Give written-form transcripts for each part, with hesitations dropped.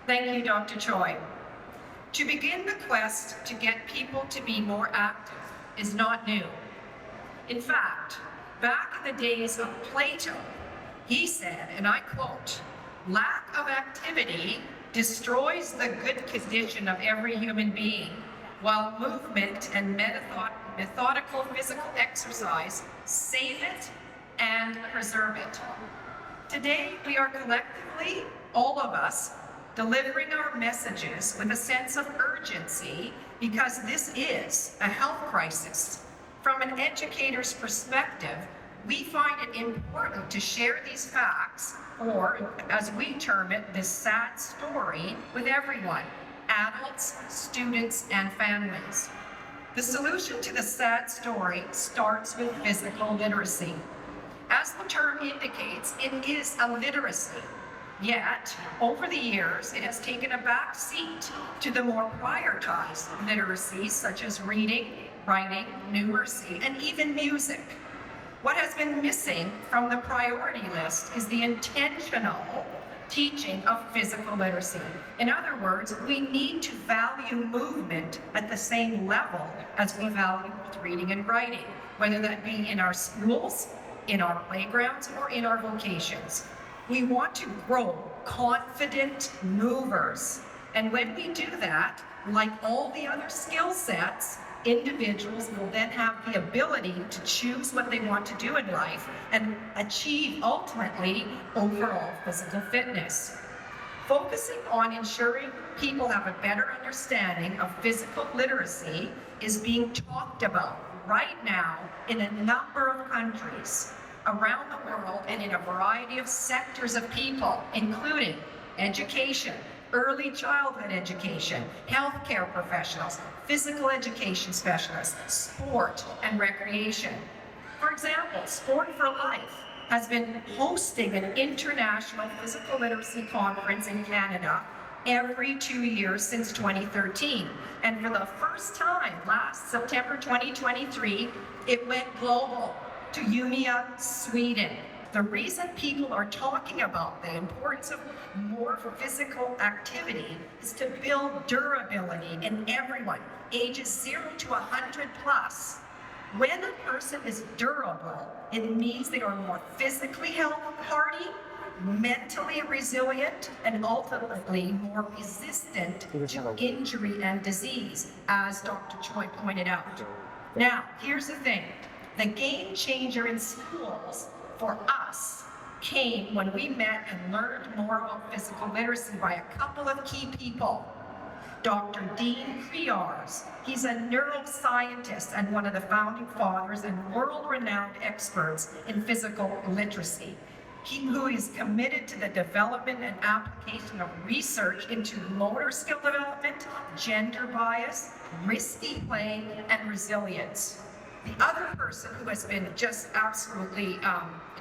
Thank you, Dr. Choi. To begin the quest to get people to be more active is not new. In fact, back in the days of Plato, he said, and I quote, "Lack of activity destroys the good condition of every human being, while movement and methodical physical exercise save it and preserve it." Today, we are collectively, all of us, delivering our messages with a sense of urgency because this is a health crisis. From an educator's perspective, we find it important to share these facts, or as we term it, this sad story, with everyone, adults, students, and families. The solution to the sad story starts with physical literacy. As the term indicates, it is a literacy. Yet, over the years, it has taken a back seat to the more prioritized literacies such as reading, writing, numeracy, and even music. What has been missing from the priority list is the intentional teaching of physical literacy. In other words, we need to value movement at the same level as we value reading and writing, whether that be in our schools, in our playgrounds, or in our vocations. We want to grow confident movers. And when we do that, like all the other skill sets, individuals will then have the ability to choose what they want to do in life and achieve ultimately overall physical fitness. Focusing on ensuring people have a better understanding of physical literacy is being talked about right now in a number of countries around the world and in a variety of sectors of people, including education, early childhood education, healthcare professionals, physical education specialists, sport and recreation. For example, Sport for Life has been hosting an international physical literacy conference in Canada every 2 years since 2013. And for the first time last September 2023, it went global to Umeå, Sweden. The reason people are talking about the importance of more physical activity is to build durability in everyone, ages 0 to 100 plus. When a person is durable, it means they are more physically hardy, mentally resilient, and ultimately more resistant to injury and disease, as Dr. Choi pointed out. Now, here's the thing. The game changer in schools for us came when we met and learned more about physical literacy by a couple of key people. Dr. Dean Kriars, he's a neuroscientist and one of the founding fathers and world-renowned experts in physical literacy. Who is committed to the development and application of research into motor skill development, gender bias, risky play, and resilience. The other person who has been just absolutely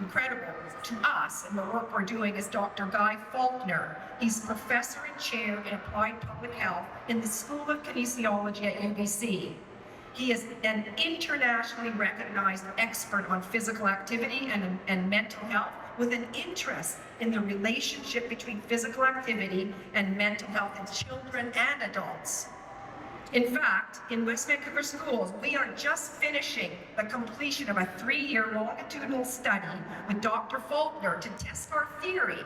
incredible to us and the work we're doing is Dr. Guy Faulkner. He's professor and chair in applied public health in the School of Kinesiology at UBC. He is an internationally recognized expert on physical activity and mental health with an interest in the relationship between physical activity and mental health in children and adults. In fact, in West Vancouver schools, we are just finishing the completion of a 3-year longitudinal study with Dr. Faulkner to test our theory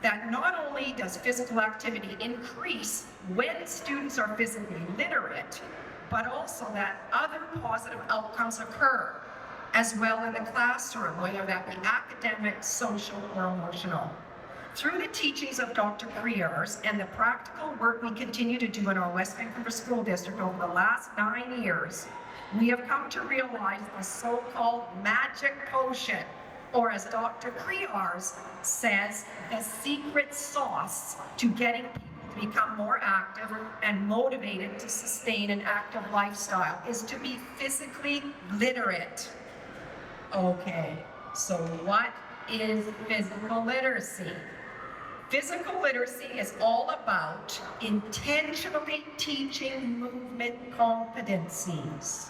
that not only does physical activity increase when students are physically literate, but also that other positive outcomes occur as well in the classroom, whether that be academic, social, or emotional. Through the teachings of Dr. Kriars and the practical work we continue to do in our West Vancouver School District over the last 9 years, we have come to realize the so-called magic potion, or as Dr. Kriars says, the secret sauce to getting people to become more active and motivated to sustain an active lifestyle is to be physically literate. Okay, so what is physical literacy? Physical literacy is all about intentionally teaching movement competencies.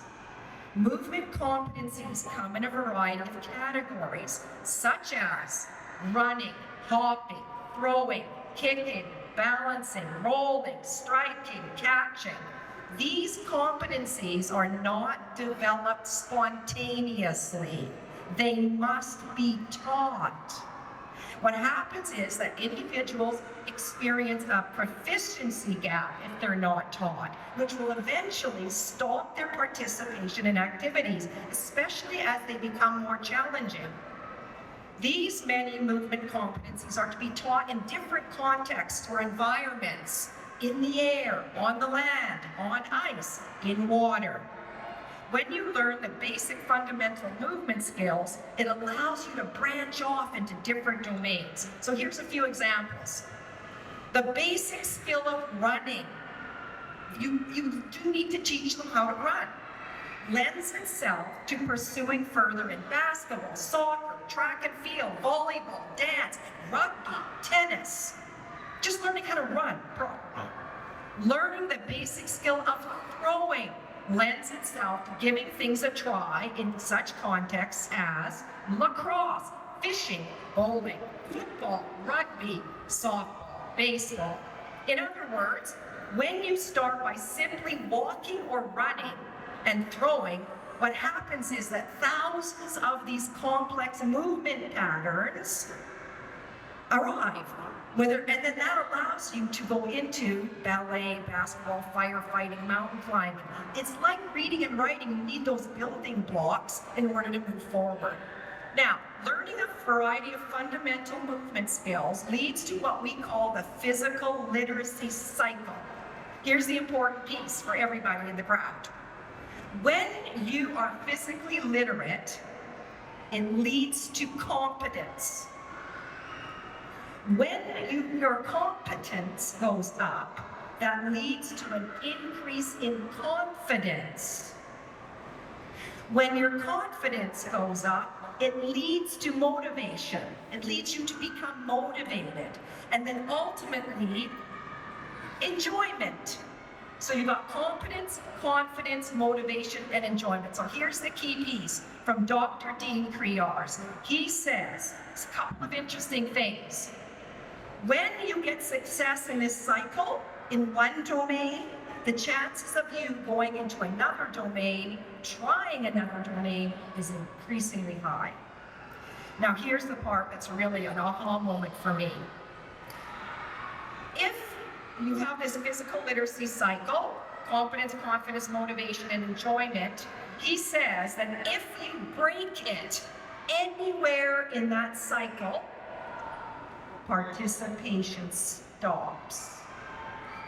Movement competencies come in a variety of categories, such as running, hopping, throwing, kicking, balancing, rolling, striking, catching. These competencies are not developed spontaneously. They must be taught. What happens is that individuals experience a proficiency gap if they're not taught, which will eventually stop their participation in activities, especially as they become more challenging. These many movement competencies are to be taught in different contexts or environments: in the air, on the land, on ice, in water. When you learn the basic fundamental movement skills, it allows you to branch off into different domains. So here's a few examples. The basic skill of running. You do need to teach them how to run. Lends itself to pursuing further in basketball, soccer, track and field, volleyball, dance, rugby, tennis. Just learning how to run properly. Learning the basic skill of throwing lends itself to giving things a try in such contexts as lacrosse, fishing, bowling, football, rugby, softball, baseball. In other words, when you start by simply walking or running and throwing, what happens is that thousands of these complex movement patterns arrive. And then that allows you to go into ballet, basketball, firefighting, mountain climbing. It's like reading and writing. You need those building blocks in order to move forward. Now, learning a variety of fundamental movement skills leads to what we call the physical literacy cycle. Here's the important piece for everybody in the crowd. When you are physically literate, it leads to competence. When your competence goes up, that leads to an increase in confidence. When your confidence goes up, it leads to motivation. It leads you to become motivated. And then ultimately, enjoyment. So you've got competence, confidence, motivation, and enjoyment. So here's the key piece from Dr. Dean Crears. He says a couple of interesting things. When you get success in this cycle, in one domain, the chances of you going into another domain, trying another domain, is increasingly high. Now here's the part that's really an aha moment for me. If you have this physical literacy cycle, competence, confidence, motivation, and enjoyment, he says that if you break it anywhere in that cycle, participation stops.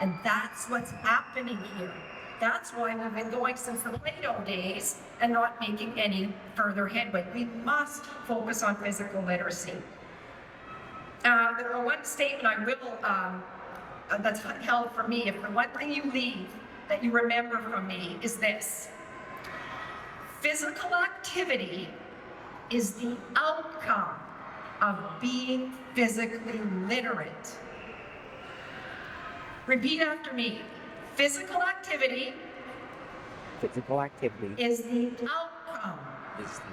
And that's what's happening here. That's why we've been going since the Plato days and not making any further headway. We must focus on physical literacy. The one statement I will, that's held for me, if the one thing you leave that you remember from me is this: physical activity is the outcome of being physically literate. Repeat after me. Physical activity is the outcome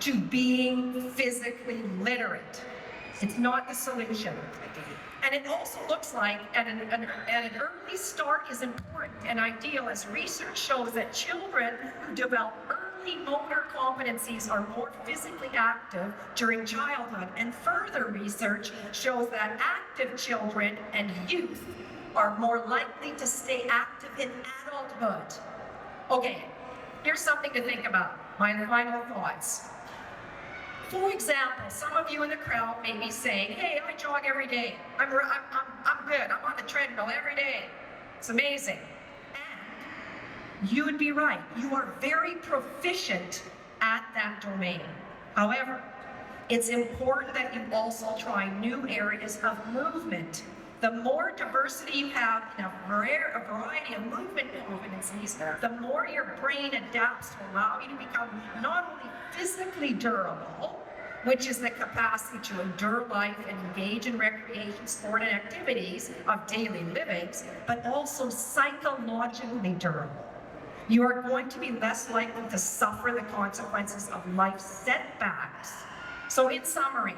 to being physically literate. It's not the solution. And it also looks like at an early start is important and ideal, as research shows that children who develop early motor competencies are more physically active during childhood. And further research shows that active children and youth are more likely to stay active in adulthood. Okay, here's something to think about. My final thoughts. For example, some of you in the crowd may be saying, hey, I jog every day. I'm good. I'm on the treadmill every day. It's amazing. And you would be right. You are very proficient at that domain. However, it's important that you also try new areas of movement. The more diversity you have in a variety of movement competencies, the more your brain adapts to allow you to become not only physically durable, which is the capacity to endure life and engage in recreation, sport, and activities of daily livings, but also psychologically durable. You are going to be less likely to suffer the consequences of life setbacks. So in summary,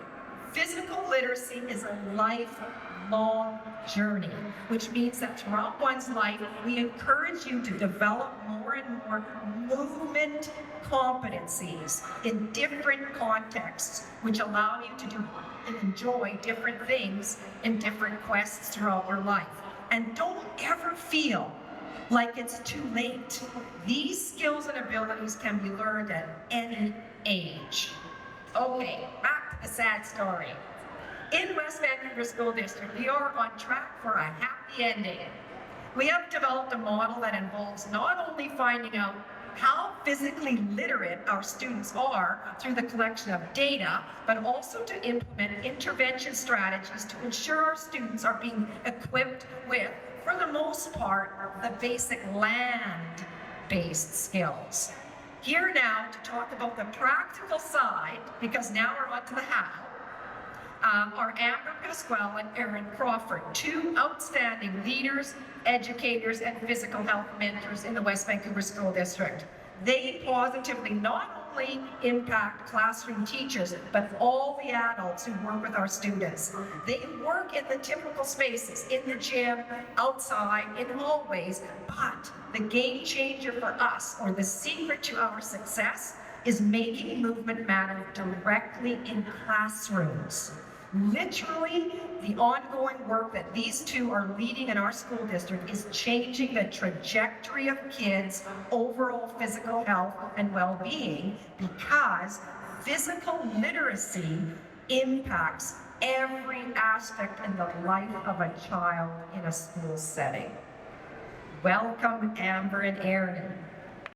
Physical literacy is a lifelong journey, which means that throughout one's life, we encourage you to develop more and more movement competencies in different contexts, which allow you to do and enjoy different things in different quests throughout your life. And don't ever feel like it's too late. These skills and abilities can be learned at any age. Okay, back to the sad story. In West Vancouver School District, we are on track for a happy ending. We have developed a model that involves not only finding out how physically literate our students are through the collection of data, but also to implement intervention strategies to ensure our students are being equipped with, for the most part, the basic land-based skills. Here now to talk about the practical side, because now we're on to the how, are Amber Pasquale and Erin Crawford, two outstanding leaders, educators, and physical health mentors in the West Vancouver School District. They positively not only impact classroom teachers, but all the adults who work with our students. They work in the typical spaces, in the gym, outside, in hallways, but the game changer for us, or the secret to our success, is making movement matter directly in classrooms. Literally, the ongoing work that these two are leading in our school district is changing the trajectory of kids' overall physical health and well-being, because physical literacy impacts every aspect in the life of a child in a school setting. Welcome, Amber and Erin.